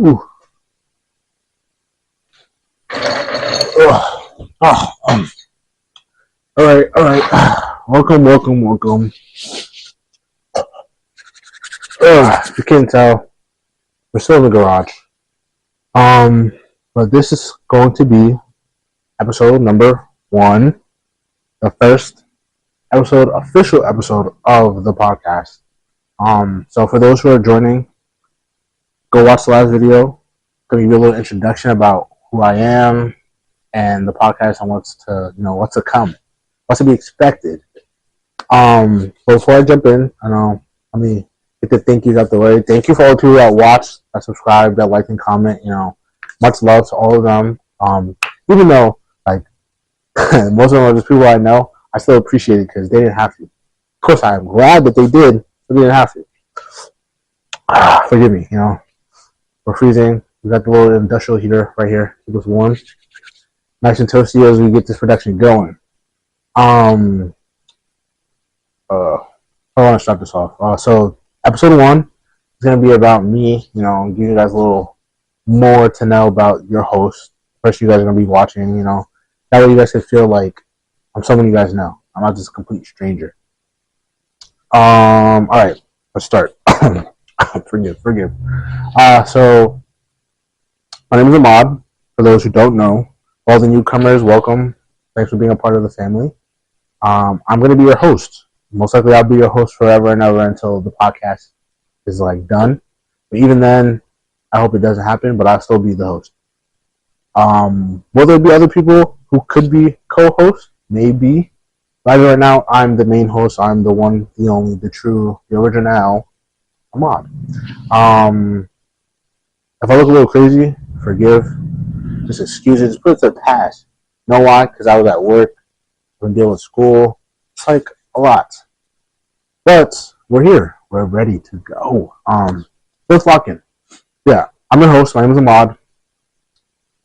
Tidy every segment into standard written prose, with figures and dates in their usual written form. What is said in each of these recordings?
Ooh. All right. Welcome. You can tell we're still in the garage. But this is going to be episode number 1, the first official episode of the podcast. So for those who are joining, go watch the last video. Gonna give you a little introduction about who I am and the podcast and what's to come, what's to be expected. But before I jump in, let me get the thank yous out the way. Thank you for all the people that watched, that subscribed, that liked and comment. Much love to all of them. Even though like most of them are just people I know, I still appreciate it because they didn't have to. Of course, I am glad that they did, but they didn't have to. Forgive me. We're freezing. We got the little industrial heater right here. Keep us warm, nice and toasty as we get this production going. I want to start this off. So episode 1 is going to be about me, give you guys a little more to know about your host. First, you guys are going to be watching, that way you guys can feel like I'm someone you guys know. I'm not just a complete stranger. All right, let's start. Forgive. So my name is Ahmad. For those who don't know, all the newcomers, welcome. Thanks for being a part of the family. I'm going to be your host. Most likely I'll be your host forever and ever until the podcast is done. But even then, I hope it doesn't happen, but I'll still be the host. Will there be other people who could be co-hosts? Maybe. But right now, I'm the main host. I'm the one, the only, the true, the original Ahmad. If I look a little crazy, forgive. Just excuse it. Just put it to the past. You know why? Because I was at work. I've been dealing with school. It's a lot. But we're here. We're ready to go. Let's lock in. Yeah, I'm your host. My name is Ahmad.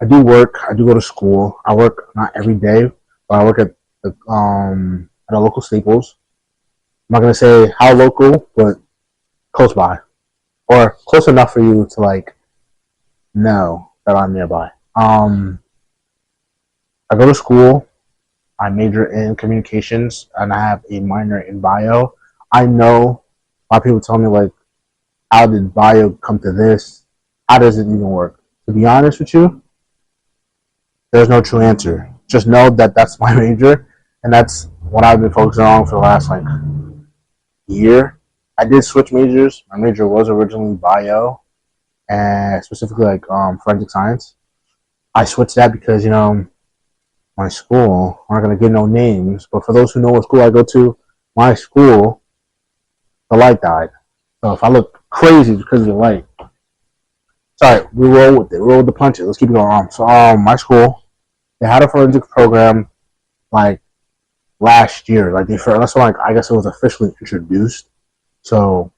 I do work. I do go to school. I work not every day, but I work at a local Staples. I'm not gonna say how local, but close by, or close enough for you to know that I'm nearby. I go to school. I major in communications, and I have a minor in bio. I know a lot of people tell me, how did bio come to this? How does it even work? To be honest with you, there's no true answer. Just know that that's my major, and that's what I've been focusing on for the last, year. I did switch majors. My major was originally bio, and specifically, forensic science. I switched that because, my school, I'm not going to give no names, but for those who know what school I go to, my school, the light died. So if I look crazy because of the light, sorry, we roll with it. We roll with the punches. Let's keep it going on. So my school, they had a forensic program last year. That's when I guess it was officially introduced. So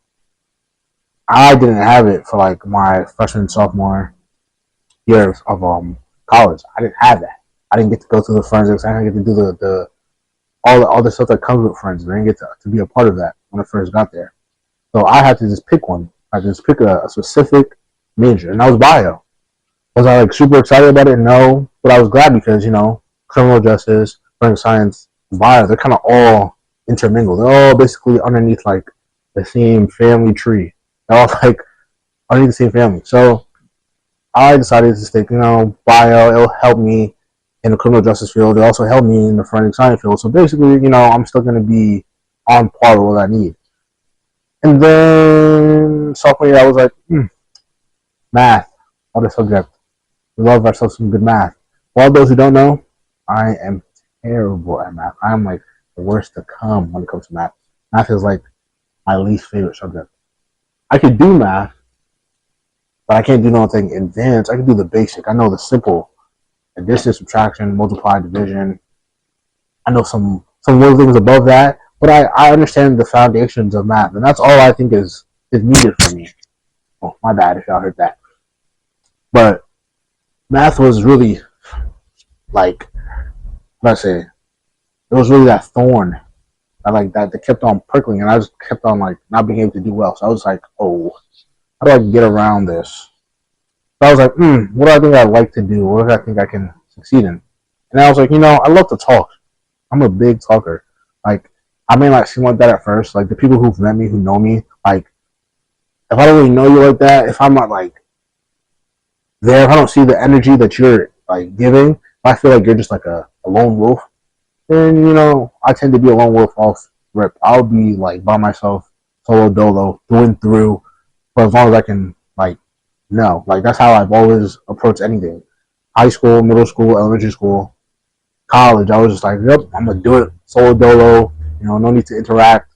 I didn't have it for my freshman and sophomore year of college. I didn't have that. I didn't get to go through the forensics. I didn't get to do all the stuff that comes with forensics. I didn't get to be a part of that when I first got there. So I had to just pick one. I had to just pick a specific major, and that was bio. Was I super excited about it? No, but I was glad because criminal justice, forensic science, and bio, they're kind of all intermingled. They're all basically underneath the same family tree. They're all underneath the same family. So I decided to stick, bio. It'll help me in the criminal justice field. It also helped me in the forensic science field. So basically, I'm still going to be on par with what I need. And then sophomore year, I was math, other subject. We love ourselves some good math. For all those who don't know, I am terrible at math. I'm the worst to come when it comes to math. Math is my least favorite subject. I could do math, but I can't do nothing advanced. I can do the basic. I know the simple addition, subtraction, multiply, division. I know some little things above that, but I understand the foundations of math, and that's all I think is needed for me. Oh, my bad if y'all heard that. But math was really it was really that thorn that kept on prickling, and I just kept on not being able to do well. So I was oh, how do I get around this? So I was like, what do I think I'd like to do? What do I think I can succeed in? And I was like, I love to talk. I'm a big talker. Like, I may not seem like that at first. Like, the people who've met me, who know me, like, if I don't really know you like that, if I'm not, like, there, if I don't see the energy that you're, like, giving, if I feel like you're just, like, a lone wolf, then, I tend to be a lone wolf off rip. I'll be, like, by myself, solo dolo, through and through, for as long as I can, like, know. Like, that's how I've always approached anything. High school, middle school, elementary school, college, I was just like, yep, I'm gonna do it solo dolo. No need to interact.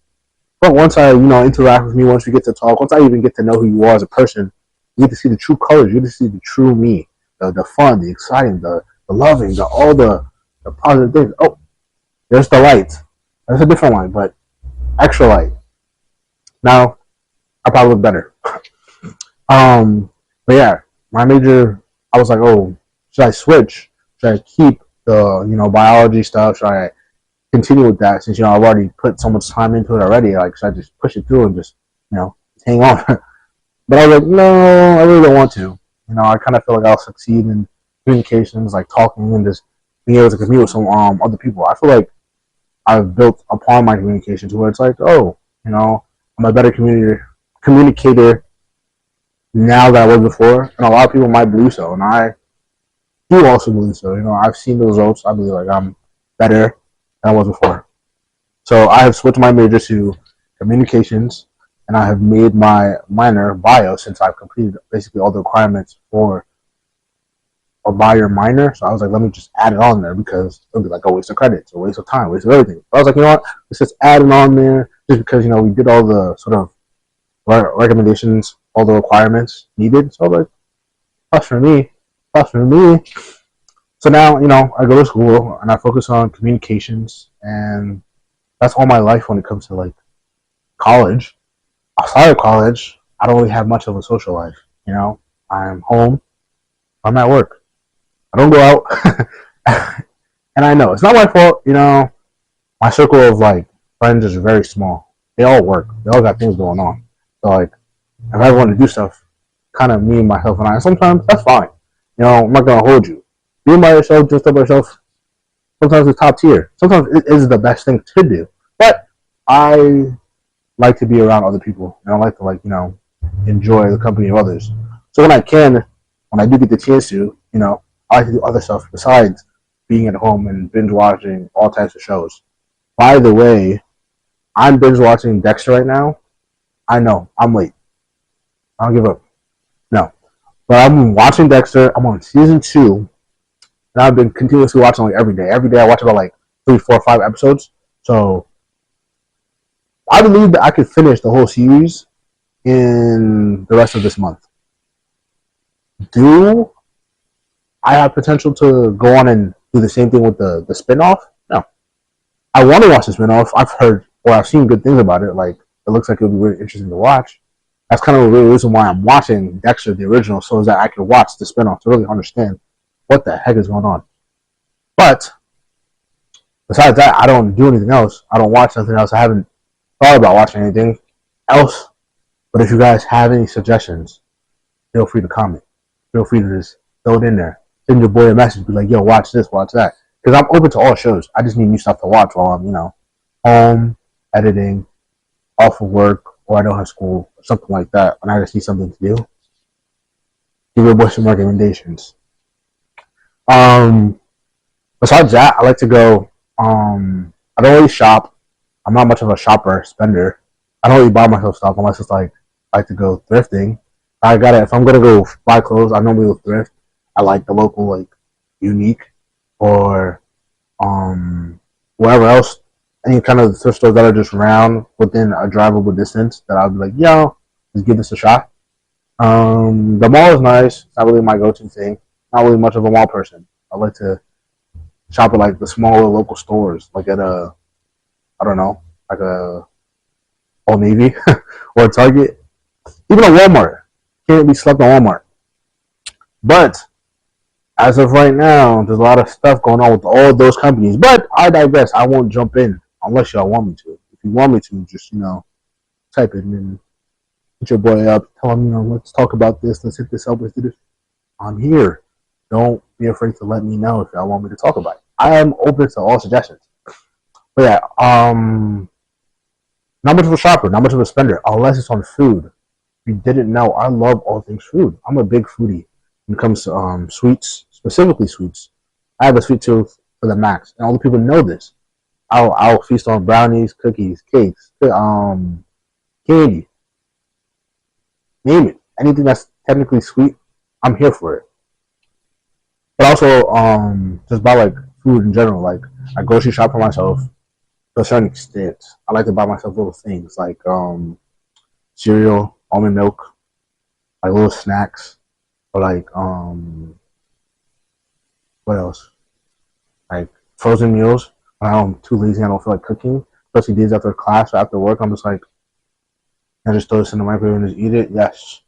But once I, interact with me, once we get to talk, once I even get to know who you are as a person, you get to see the true colors. You get to see the true me, the fun, the exciting, the loving, all the positive things. Oh, there's the light. That's a different light, but extra light. Now I probably look better. But yeah, my major, I was like, oh, should I switch? Should I keep the biology stuff? Should I continue with that since I've already put so much time into it already? Like, should I just push it through and just hang on? But I was like, no, I really don't want to. I kind of feel like I'll succeed in communications, like talking and just being able to communicate with some other people. I feel like I've built upon my communication to where it's like, oh, I'm a better communicator now than I was before, and a lot of people might believe so, and I do also believe so. I've seen the results. I believe like I'm better than I was before. So I have switched my major to communications, and I have made my minor bio since I've completed basically all the requirements for a bio minor. So I was like, let me just add it on there because it'll be like a waste of credits, a waste of time, a waste of everything. So I was like, what? Let's just add it on there just because we did all the sort of recommendations, all the requirements needed. So I was like, plus for me, plus for me. So now, I go to school and I focus on communications, and that's all my life when it comes to like college. Outside of college, I don't really have much of a social life. I'm home, I'm at work. I don't go out. And I know it's not my fault. My circle of like friends is very small. They all work. They all got things going on. So like, if I want to do stuff, kind of me, myself, and I. Sometimes that's fine. I'm not gonna hold you. Being by yourself, just by yourself, sometimes it's top tier. Sometimes it is the best thing to do. But I like to be around other people, and I like to enjoy the company of others. So when I do get the chance to, I like to do other stuff besides being at home and binge watching all types of shows. By the way, I'm binge watching Dexter right now. I know I'm late. I don't give up. No, but I'm watching Dexter. I'm on season 2, and I've been continuously watching like every day. Every day I watch about like 3, 4, 5 episodes. So I believe that I could finish the whole series in the rest of this month. Do I have potential to go on and do the same thing with the spinoff? No. I want to watch the spinoff. I've heard or I've seen good things about it. Like, it looks like it would be really interesting to watch. That's kind of the real reason why I'm watching Dexter, the original, so is that I can watch the spinoff to really understand what the heck is going on. But besides that, I don't do anything else. I don't watch nothing else. I haven't thought about watching anything else. But if you guys have any suggestions, feel free to comment. Feel free to just throw it in there. Send your boy a message. Be like, yo, watch this, watch that. Because I'm open to all shows. I just need new stuff to watch while I'm, home, editing, off of work, or I don't have school, or something like that. And I just need something to do. Give your boy some recommendations. Besides that, I like to go. I don't really shop. I'm not much of a shopper, spender. I don't really buy myself stuff unless it's like I like to go thrifting. I got it. If I'm gonna go buy clothes, I normally go thrift. I like the local, like Unique or wherever else, any kind of thrift stores that are just around within a drivable distance. That I'll be like, yo, just give this a shot. The mall is nice. It's not really my go-to thing. Not really much of a mall person. I like to shop at like the smaller local stores, like at I don't know, like a Old Navy or a Target, even a Walmart. Can't be slept on Walmart. But as of right now, there's a lot of stuff going on with all those companies. But I digress. I won't jump in unless y'all want me to. If you want me to, just type it and hit your boy up. Tell him, let's talk about this. Let's hit this up. Let's do this. I'm here. Don't be afraid to let me know if y'all want me to talk about it. I am open to all suggestions. But yeah, not much of a shopper, not much of a spender, unless it's on food. If you didn't know, I love all things food. I'm a big foodie when it comes to sweets, specifically sweets. I have a sweet tooth for the max, and all the people know this. I'll feast on brownies, cookies, cakes, candy, name it. Anything that's technically sweet, I'm here for it. But also, just buy like food in general. Like I grocery shop for myself to a certain extent. I like to buy myself little things like cereal, almond milk, like little snacks, or like what else? Like frozen meals. When I'm too lazy, I don't feel like cooking. Especially days after class or after work, I'm just like, I just throw this in the microwave and just eat it. Yes,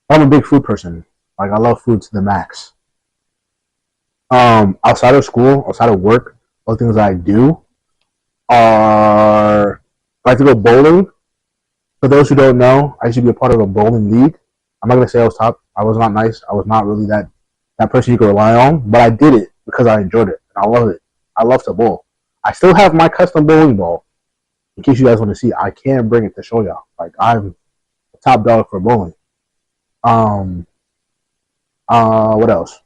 I'm a big food person. Like I love food to the max. Outside of school, outside of work, all the things that I do are I like to go bowling. For those who don't know, I used to be a part of a bowling league. I'm not gonna say I was top. I was not nice. I was not really that person you could rely on, but I did it because I enjoyed it and I love it. I love to bowl. I still have my custom bowling ball. In case you guys want to see, I can bring it to show y'all. Like I'm a top dog for bowling. Um, what else?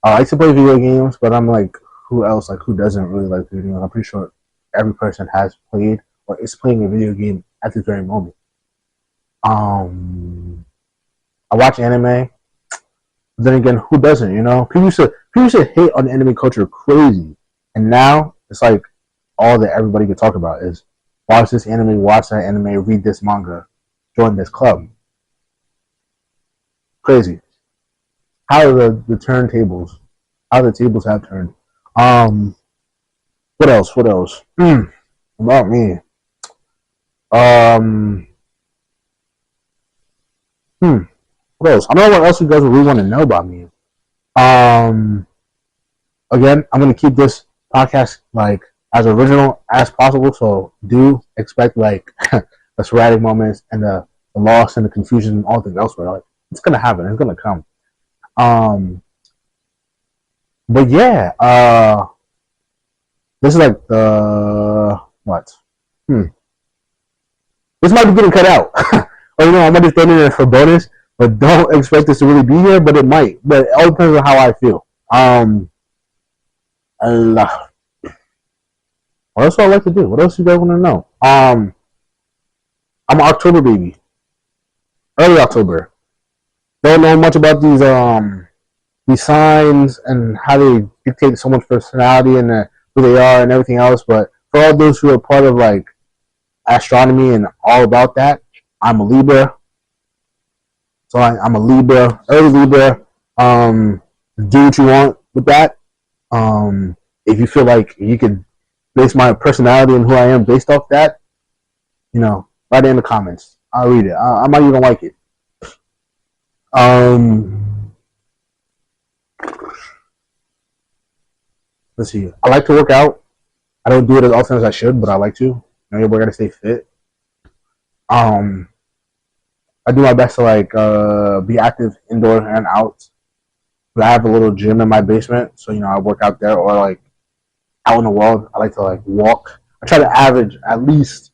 I like to play video games, but I'm like, who else? Like, who doesn't really like video games? I'm pretty sure every person has played or is playing a video game at this very moment. Um, I watch anime. But then again, who doesn't? You know, people should hate on anime culture crazy, and now it's like all that everybody can talk about is watch this anime, watch that anime, read this manga, join this club. Crazy. How are the turntables? How the tables have turned. Um, what else? What else? About me. Um, hmm. What else? I don't know what else you guys really want to know about me. Um, again, I'm gonna keep this podcast like as original as possible. So do expect like the sporadic moments and the loss and the confusion and all things elsewhere. Like it's gonna happen. It's gonna come. Um, but yeah, this is like the what? Hmm. This might be getting cut out. Or you know, I might just throw it in there for bonus, but don't expect this to really be here. But it might. But it all depends on how I feel. Allah. What else do I like to do? What else do you guys want to know? I'm an October baby, early October. Don't know much about these signs and how they dictate someone's personality and who they are and everything else. But for all those who are part of like astronomy and all about that, I'm a Libra. So I'm a Libra, early Libra. Um, do what you want with that. If you feel like you could base my personality and who I am based off that, you know, write it in the comments. I'll read it. I might even like it. Um, let's see. I like to work out. I don't do it as often as I should, but I like to. You know, we gotta stay fit. Um, I do my best to like be active indoors and out. But I have a little gym in my basement, so you know I work out there or like out in the world. I like to like walk. I try to average at least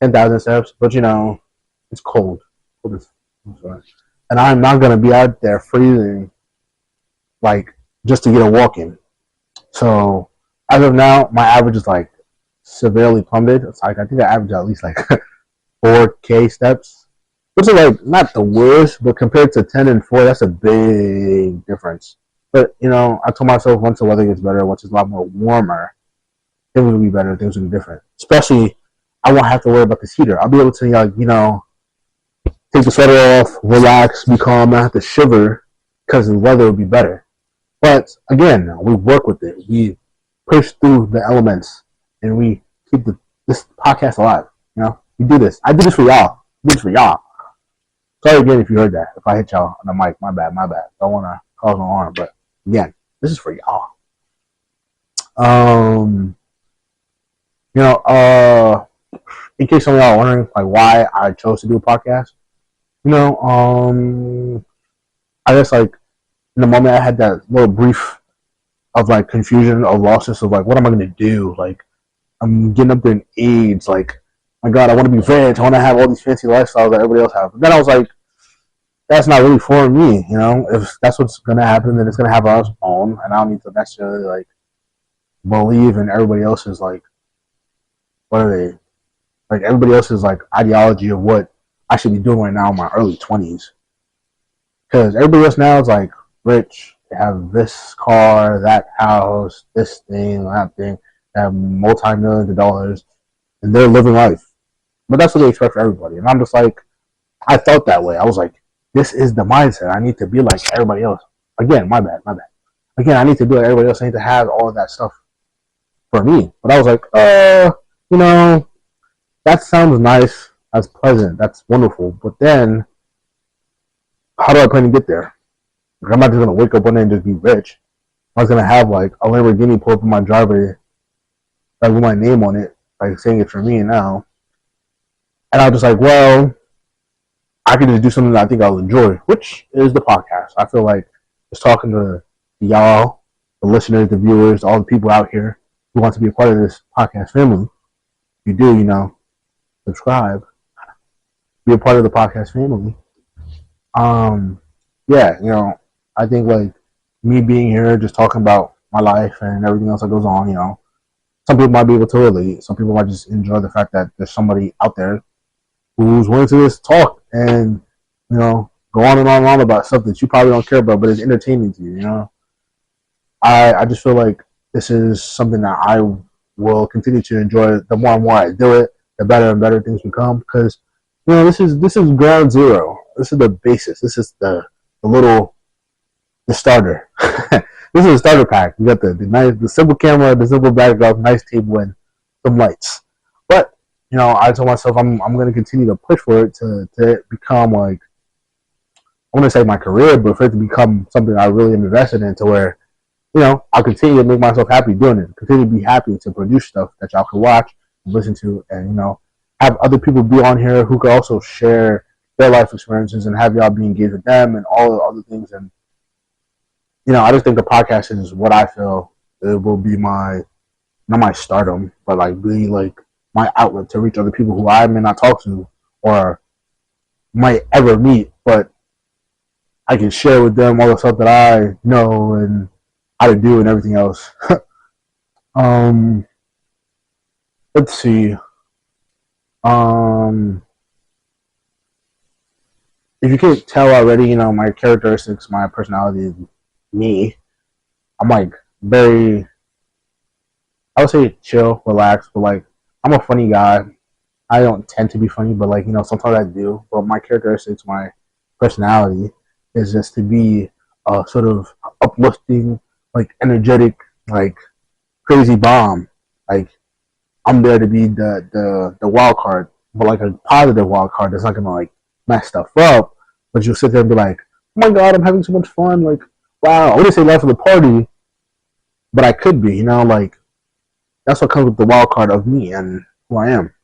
10,000 steps, but you know it's cold. And I'm not gonna be out there freezing like just to get a walk in. So as of now, my average is like severely plummeted. It's like I think I average at least like 4K steps, which is like not the worst, but compared to 10 and 4, that's a big difference. But you know, I told myself once the weather gets better, once it's a lot more warmer, things will be better, things will be different. Especially, I won't have to worry about this heater. I'll be able to like you know take the sweater off, relax, be calm, not have to shiver because the weather will be better. But again, we work with it. We push through the elements, and we keep this podcast alive. You know, we do this. I do this for y'all. I do this for y'all. Sorry again if you heard that. If I hit y'all on the mic, my bad, my bad. Don't want to cause no harm, but again, this is for y'all. Um, you know, in case some of y'all are wondering like why I chose to do a podcast, you know, I guess like in the moment I had that little brief of like confusion of losses of like what am I gonna do? Like I'm getting up there in age, like my God, I want to be rich, I want to have all these fancy lifestyles that everybody else has. But then I was like, that's not really for me, you know. If that's what's gonna happen, then it's gonna happen on its own, and I don't need to necessarily like believe in everybody else's like what are they like everybody else's like ideology of what I should be doing right now in my early 20s. Because everybody else now is like rich, they have this car, that house, this thing, that thing, they have multi-millions of dollars, and they're living life. But that's what they expect for everybody. And I'm just like, I felt that way. I was like, this is the mindset. I need to be like everybody else. Again, my bad, my bad. Again, I need to be like everybody else. I need to have all of that stuff for me. But I was like, you know, that sounds nice. That's pleasant. That's wonderful. But then, how do I plan to get there? Like, I'm not just gonna wake up one day and just be rich. I was gonna have like a Lamborghini pull up in my driveway, like with my name on it, like saying it's for me now. And I was just like, well, I could just do something that I think I'll enjoy, which is the podcast. I feel like just talking to y'all, the listeners, the viewers, all the people out here who want to be a part of this podcast family. If you do, you know, subscribe, be a part of the podcast family. Um, yeah, you know, I think like me being here, just talking about my life and everything else that goes on, you know, some people might be able to relate. Some people might just enjoy the fact that there's somebody out there who's willing to just talk and, you know, go on and on about stuff that you probably don't care about, but it's entertaining to you, you know. I just feel like this is something that I will continue to enjoy. The more and more I do it, the better and better things become. Because you know, this is ground zero. This is the basis. This is the little the starter. This is a starter pack. We got the nice the simple camera, the simple backdrop, nice table, and some lights. But you know, I told myself I'm going to continue to push for it to become like I want to say my career, but for it to become something I really am invested in, to where you know, I'll continue to make myself happy doing it. Continue to be happy to produce stuff that y'all can watch and listen to, and you know, have other people be on here who can also share their life experiences and have y'all be engaged with them and all the other things. And you know, I just think the podcast is what I feel it will be my not my stardom, but like be like my outlet to reach other people who I may not talk to or might ever meet, but I can share with them all the stuff that I know and how to do and everything else. um, let's see. Um, if you can't tell already, you know my characteristics, my personality, me. I'm like very, I would say chill, relaxed, but like I'm a funny guy. I don't tend to be funny, but like you know sometimes I do. But my characteristics, my personality, is just to be sort of uplifting, like energetic, like crazy bomb. Like I'm there to be the wild card, but like a positive wild card that's not gonna like mess stuff up. But you'll sit there and be like, oh my God, I'm having so much fun. Like, wow, I wouldn't say life of the party, but I could be, you know, like that's what comes with the wild card of me and who I am.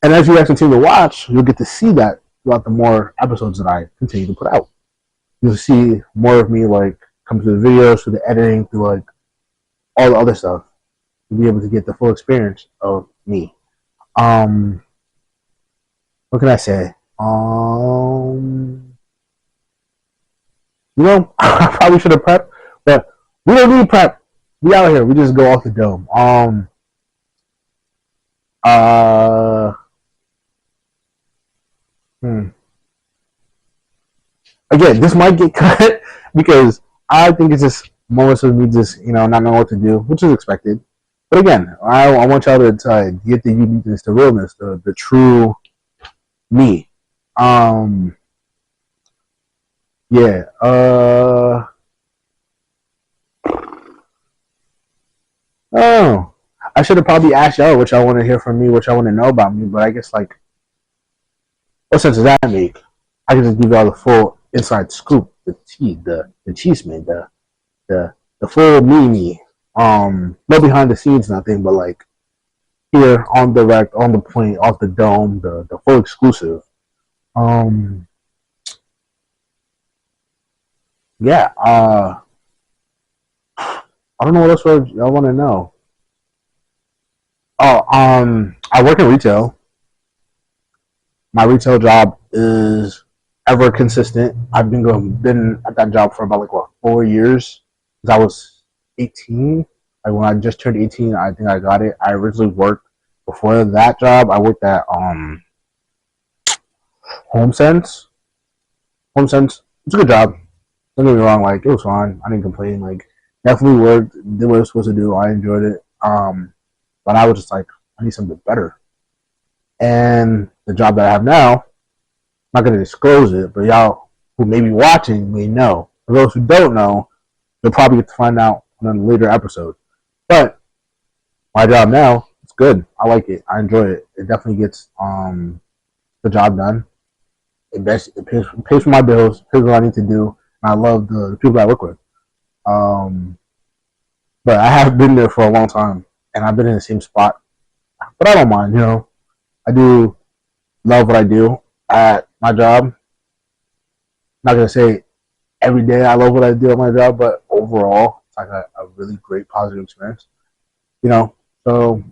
And as you guys continue to watch, you'll get to see that throughout the more episodes that I continue to put out. You'll see more of me like come through the videos, through the editing, through like all the other stuff. To be able to get the full experience of me. Um, what can I say? You know, I probably should have prepped, but we don't need prep. We out here. We just go off the dome. Uh, hmm. Again, this might get cut because I think it's just moments of me just you know not knowing what to do, which is expected. But again, I want y'all to get the uniqueness, the realness, the true me. Um, yeah. Oh, I should have probably asked y'all what y'all want to hear from me, what y'all want to know about me. But I guess like, what sense does that make? I can just give y'all the full inside scoop, the tea, the cheese man, the full me. No behind the scenes, nothing, but like here on direct, on the point, off the dome, the full exclusive. Um, Yeah. I don't know what else y'all want to know. Oh, I work in retail. My retail job is ever consistent. I've been at that job for about like what 4 years. Since I was 18. Like when I just turned 18, I think I got it. I originally worked before that job. I worked at Home Sense. Home Sense. It's a good job. Don't get me wrong. Like it was fun. I didn't complain. Like definitely worked. Did what I was supposed to do. I enjoyed it. But I was just like, I need something better. And the job that I have now, I'm not going to disclose it, but y'all who may be watching may know. For those who don't know, you'll probably get to find out in a later episode. But my job now, it's good. I like it. I enjoy it. It definitely gets the job done. It pays for my bills, pays what I need to do, and I love the people I work with. Um, but I have been there for a long time, and I've been in the same spot. But I don't mind. I do love what I do at my job. Not gonna say every day I love what I do at my job, but overall, it's like a really great positive experience. You know, so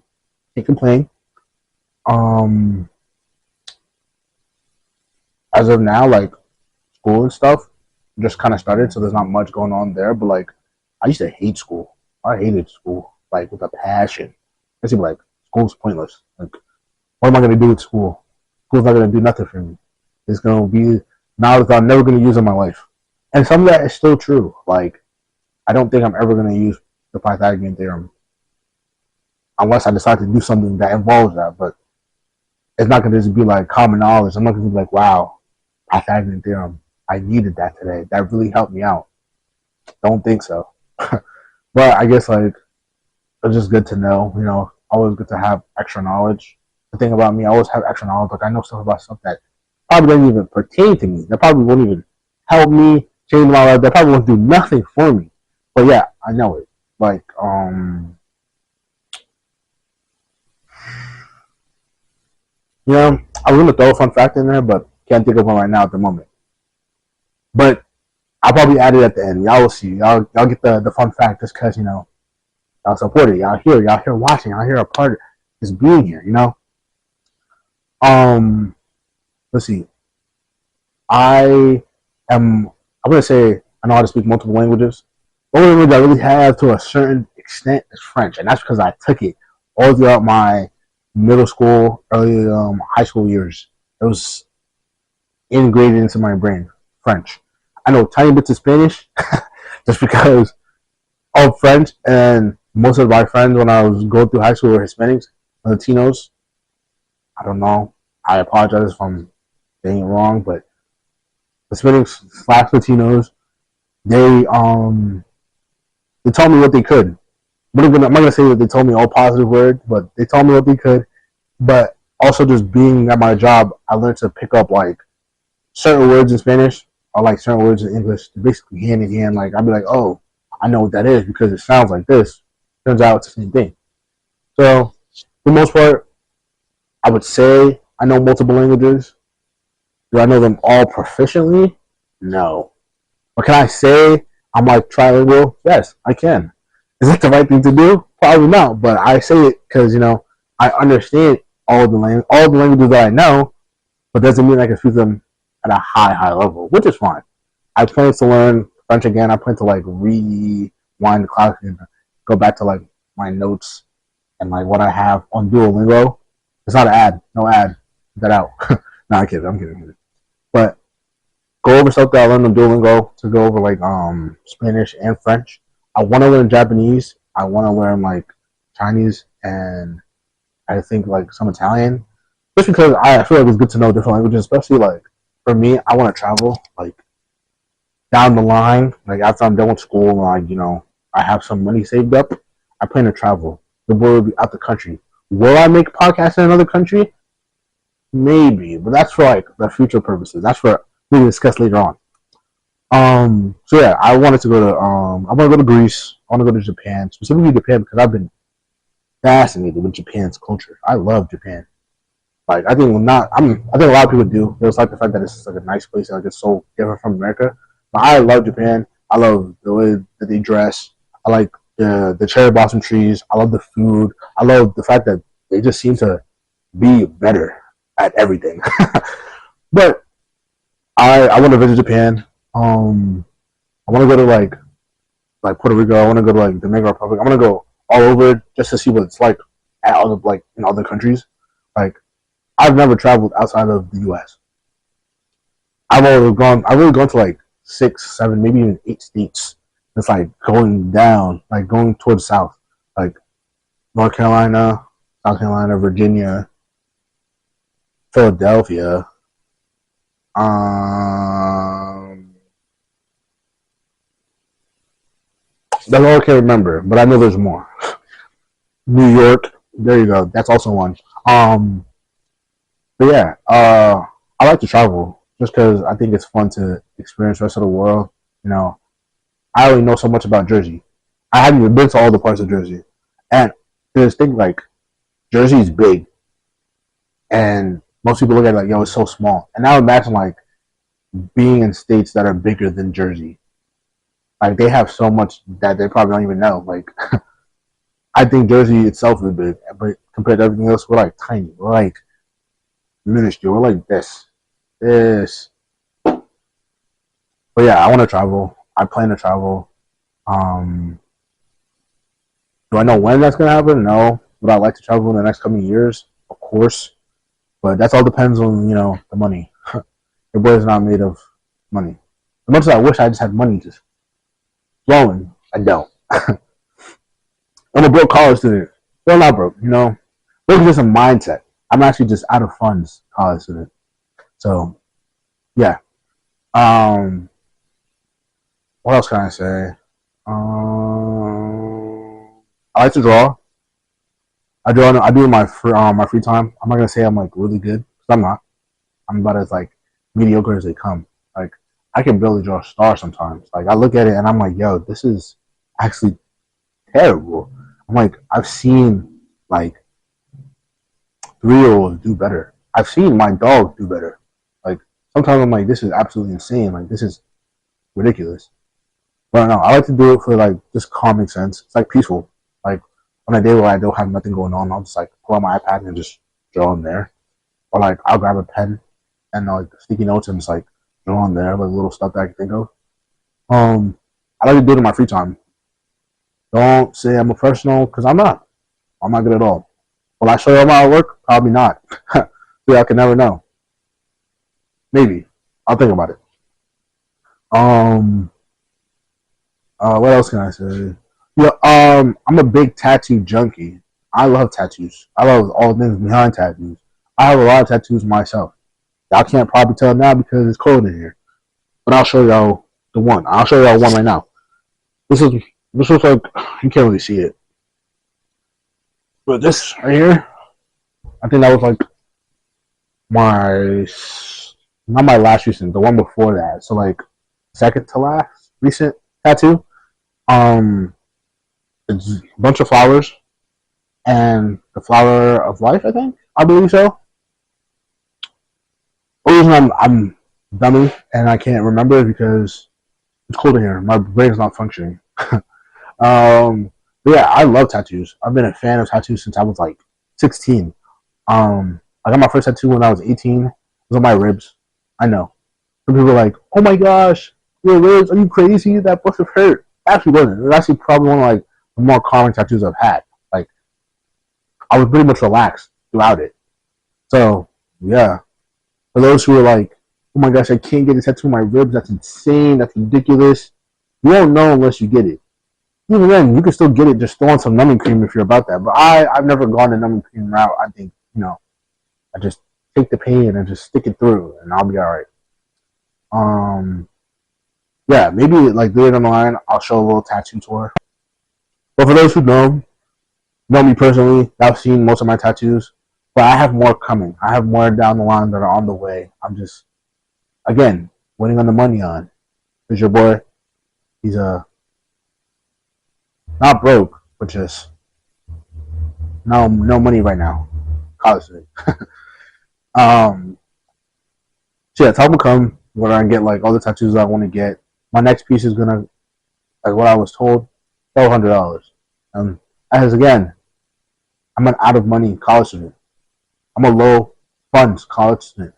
can't complain. Um, as of now, like school and stuff just kind of started, so there's not much going on there. But like, I used to hate school. I hated school like with a passion. I seemed like school's pointless. Like, what am I gonna do with school? School's not gonna do nothing for me. It's gonna be knowledge that I'm never gonna use in my life. And some of that is still true. Like, I don't think I'm ever gonna use the Pythagorean theorem unless I decide to do something that involves that. But it's not gonna just be like common knowledge. I'm not gonna be like, wow, Pythagorean theorem. I needed that today. That really helped me out. Don't think so. But I guess like it's just good to know. Always good to have extra knowledge. The thing about me, I always have extra knowledge. Like I know stuff about stuff that probably doesn't even pertain to me. That probably won't even help me change my life. That probably won't do nothing for me. But yeah, I know it. Like I was gonna throw a fun fact in there, but can't think of one right now at the moment. But I'll probably add it at the end. Y'all will see. Y'all get the fun fact just because y'all support it. Y'all here watching. Y'all here a part of just being here. Um, let's see. I am. I'm gonna say I know how to speak multiple languages. The only language I really have to a certain extent is French, and that's because I took it all throughout my middle school, early high school years. It was integrated into my brain. French. I know tiny bits of Spanish, just because of French, and most of my friends when I was going through high school were Hispanics, Latinos. I don't know. I apologize if I'm saying it wrong, but Hispanics slash Latinos, they they told me what they could. I'm not gonna say that they told me all positive words, but they told me what they could. But also just being at my job, I learned to pick up like certain words in Spanish or like certain words in English, basically hand in hand. Like I'd be like, oh, I know what that is because it sounds like this. Turns out it's the same thing. So for the most part, I would say I know multiple languages. Do I know them all proficiently? No. But can I say I'm like trilingual? Yes, I can. Is that the right thing to do? Probably not. But I say it because I understand all the languages that I know, but doesn't mean I can speak them at a high level, which is fine. I plan to learn French again. I plan to like rewind the clock and go back to like my notes and like what I have on Duolingo. It's not an ad, no ad. Get that out. No, I'm kidding. But go over stuff that I learned on Duolingo to go over like Spanish and French. I want to learn Japanese. I want to learn like Chinese and I think like some Italian. Just because I feel like it's good to know different languages, especially like for me, I want to travel like down the line, like after I'm done with school, like I have some money saved up. I plan to travel. The world will be out the country. Will I make podcasts in another country? Maybe, but that's for like the future purposes. That's for we can discuss later on. So yeah, I wanted to go to I want to go to Greece. I want to go to Japan, specifically Japan because I've been fascinated with Japan's culture. I love Japan. Like I think a lot of people do. There's like the fact that it's just like a nice place, like it's so different from America. But I love Japan. I love the way that they dress. I like the cherry blossom trees. I love the food. I love the fact that they just seem to be better at everything. But I want to visit Japan. I want to go to like Puerto Rico. I want to go to like the Dominican Republic. I want to go all over just to see what it's like at other like in other countries. Like I've never traveled outside of the U.S. I've always gone. I've really gone to like 6, 7, maybe even 8 states. It's like going down, like going towards south, like North Carolina, South Carolina, Virginia, Philadelphia. Um, that's all I can remember, but I know there's more. New York, there you go. That's also one. But yeah, I like to travel just because I think it's fun to experience the rest of the world. You know, I only know so much about Jersey. I haven't even been to all the parts of Jersey, and there's things like Jersey is big, and most people look at it like, yo, it's so small. And now imagine like being in states that are bigger than Jersey. Like they have so much that they probably don't even know. Like I think Jersey itself is big, but compared to everything else, we're like tiny. We're like minuscule. We're like this. But yeah, I want to travel. I plan to travel. Um, do I know when that's gonna happen? No. Would I like to travel in the next coming years? Of course. But that all depends on the money. Your boy's not made of money. As much as I wish I just had money just flowing, I don't. I'm a broke college student. Well, not broke. Broke is just a mindset. I'm actually just out of funds college student. So yeah. Um, what else can I say? I like to draw. I draw. I do in my free time. I'm not gonna say I'm like really good because I'm not. I'm about as like mediocre as they come. Like I can barely draw a star sometimes. Like I look at it and I'm like, yo, this is actually terrible. I'm like, I've seen like 3-year-olds do better. I've seen my dog do better. Like sometimes I'm like, this is absolutely insane. Like this is ridiculous. But no, I like to do it for like just common sense. It's like peaceful. Like on a day where I don't have nothing going on, I'll just like pull out my iPad and just draw in there. Or like I'll grab a pen and like sticky notes and just like draw on there, like little stuff that I can think of. I like to do it in my free time. Don't say I'm a professional because I'm not. I'm not good at all. Will I show you my work? Probably not. See, I can never know. Maybe. I'll think about it. Um, what else can I say? Yeah, I'm a big tattoo junkie. I love tattoos. I love all the things behind tattoos. I have a lot of tattoos myself. Y'all can't probably tell now because it's cold in here. But I'll show y'all the one. I'll show y'all one right now. This is this looks like you can't really see it. But this right here, I think that was like my not my last recent, the one before that. So like second to last recent tattoo. Um, it's a bunch of flowers and the flower of life. I believe so. The reason I'm dummy and I can't remember is because it's cold in here. My brain's not functioning. But yeah, I love tattoos. I've been a fan of tattoos since I was like 16. I got my first tattoo when I was 18. It was on my ribs. I know. Some people are like, "Oh my gosh, your ribs? Are you crazy? That must have hurt." Actually, wasn't. It was actually probably one of like the more common tattoos I've had. Like I was pretty much relaxed throughout it. So yeah, for those who are like, "Oh my gosh, I can't get a tattoo on my ribs. That's insane. That's ridiculous." You won't know unless you get it. Even then, you can still get it just throwing some numbing cream if you're about that. But I've never gone the numbing cream route. I think I just take the pain and just stick it through, and I'll be all right. Um, yeah, maybe like later down the line, I'll show a little tattoo tour. But for those who know me personally, I've seen most of my tattoos, but I have more coming. I have more down the line that are on the way. I'm just again waiting on the money on. Cause your boy, he's not broke, but just no money right now. College student. Um, so yeah, time will come where I get like all the tattoos I want to get. My next piece is gonna like what I was told, $1,200. As again, I'm an out of money college student. I'm a low funds college student.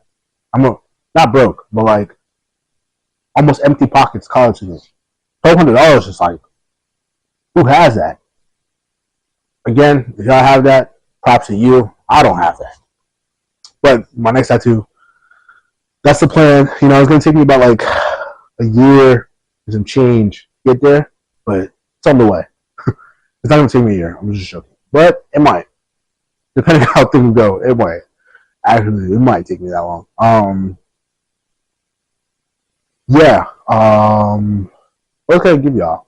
I'm a not broke, but like almost empty pockets college student. $1,200 is like, who has that? Again, if y'all have that, props to you. I don't have that. But my next tattoo, that's the plan. You know, it's gonna take me about like a year and some change to get there, but it's on the way. It's not gonna take me a year. I'm just joking, but it might, depending on how things go. It might actually, it might take me that long. Yeah. What can I give y'all?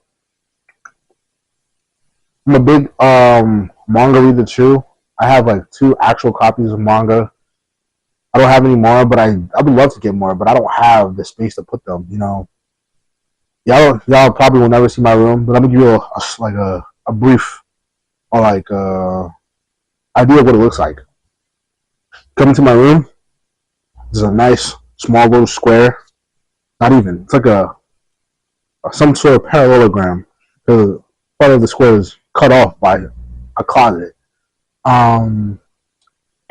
I'm a big manga reader too. I have like 2 actual copies of manga. I don't have any more, but I would love to get more, but I don't have the space to put them. You know, y'all probably will never see my room, but I'm gonna give you a brief or like idea of what it looks like. Come into my room. There's a nice small little square. Not even. It's like a some sort of parallelogram. The part of the square is cut off by a closet. And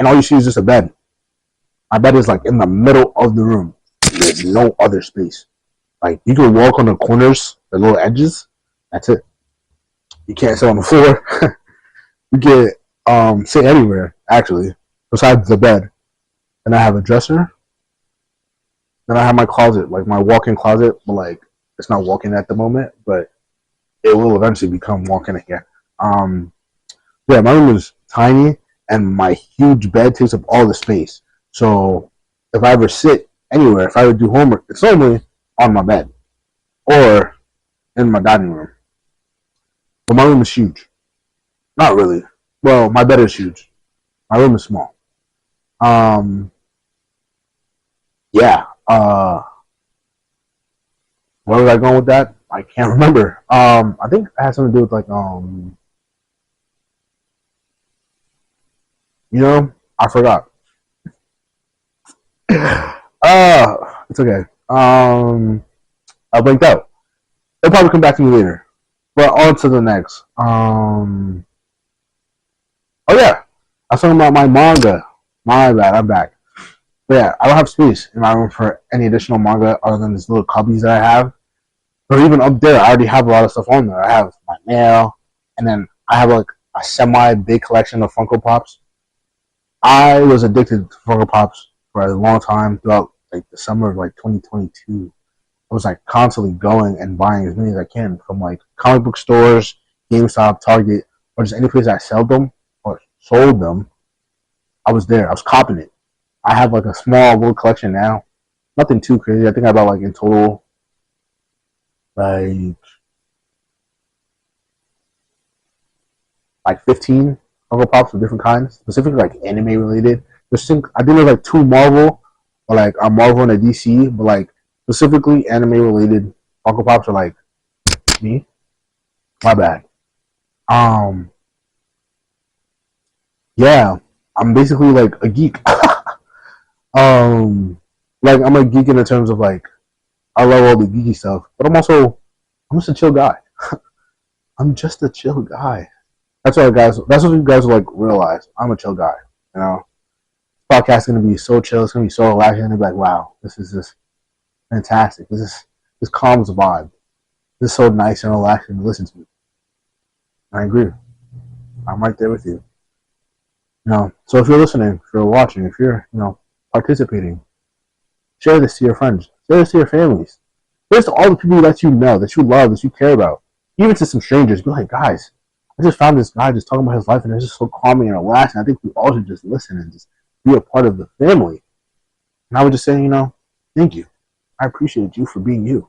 all you see is just a bed. My bed is like in the middle of the room. There's no other space. Like you can walk on the corners, the little edges. That's it. You can't sit on the floor. You can sit anywhere actually, besides the bed. And I have a dresser. Then I have my closet, like my walk-in closet, but like it's not walk-in at the moment, but it will eventually become walk-in again. Yeah, my room is tiny, and my huge bed takes up all the space. So if I ever sit anywhere, if I ever do homework, it's normally on my bed or in my dining room. But my room is huge. Not really. Well, my bed is huge. My room is small. Um, yeah. Where was I going with that? I can't remember. I think it had something to do with like I forgot. It's okay. I blinked out. It'll probably come back to me later. But on to the next. Oh yeah, I was talking about my manga. My bad, I'm back. But yeah, I don't have space in my room for any additional manga other than these little cubbies that I have. Or even up there, I already have a lot of stuff on there. I have my mail, and then I have like a semi big collection of Funko Pops. I was addicted to Funko Pops for a long time throughout like the summer of like 2022. I was like constantly going and buying as many as I can from like comic book stores, GameStop, Target, or just any place that sell them or sold them. I was there. I was copping it. I have like a small little collection now. Nothing too crazy. I think I bought like in total like 15 Funko Pops of different kinds, specifically like anime related. I think there's like 2 Marvel or like a Marvel and a DC, but like specifically anime related Funko Pops are like me. My bad. Um, yeah, I'm basically like a geek. um, like I'm a geek in the terms of like I love all the geeky stuff, but I'm just a chill guy. I'm just a chill guy. That's what guys. That's what you guys will like realize. I'm a chill guy. You know, this podcast is gonna be so chill. It's gonna be so relaxing. And be like, wow, this is just fantastic. This calms the vibe. This is so nice and relaxing to listen to. I agree. I'm right there with you. You know, so if you're listening, if you're watching, if you're participating, share this to your friends. Share this to your families. Share this to all the people that you know, that you love, that you care about. Even to some strangers. Be like, guys, I just found this guy just talking about his life, and it's just so calming and relaxing. I think we all should just listen and just be a part of the family. And I would just say, thank you. I appreciate you for being you.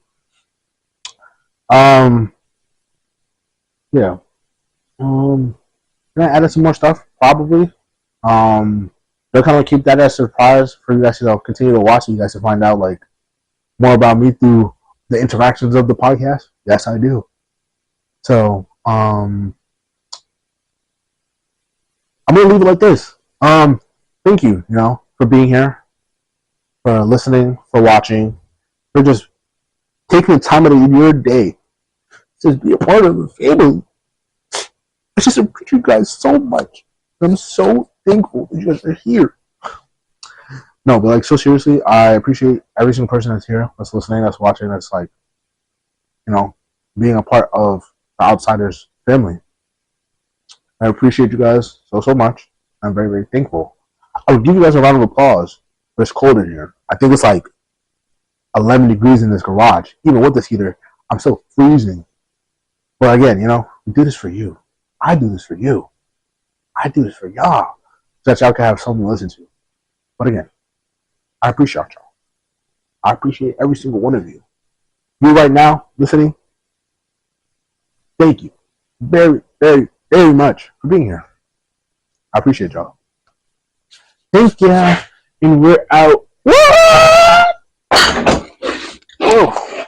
Yeah. Can I add some more stuff? Probably. They'll kind of keep that as a surprise for you guys to continue to watch. And you guys to find out like more about me through the interactions of the podcast. Yes, I do. So, I'm gonna leave it like this. Thank you, for being here, for listening, for watching, for just taking the time out of your day Just be a part of the family. I just appreciate you guys so much. I'm so thankful that you guys are here. No, but like so seriously, I appreciate every single person that's here, that's listening, that's watching, that's like, you know, being a part of the Outsiders family. I appreciate you guys so much. I'm very, very thankful. I would give you guys a round of applause, but it's cold in here. I think it's like 11 degrees in this garage. Even with this heater, I'm still freezing. But again, we do this for you. I do this for you. I do this for y'all. So that y'all can have something to listen to. But again, I appreciate y'all. I appreciate every single one of you. You right now listening, thank you very, very, very much for being here. I appreciate y'all. Thank you. And we're out. Oh.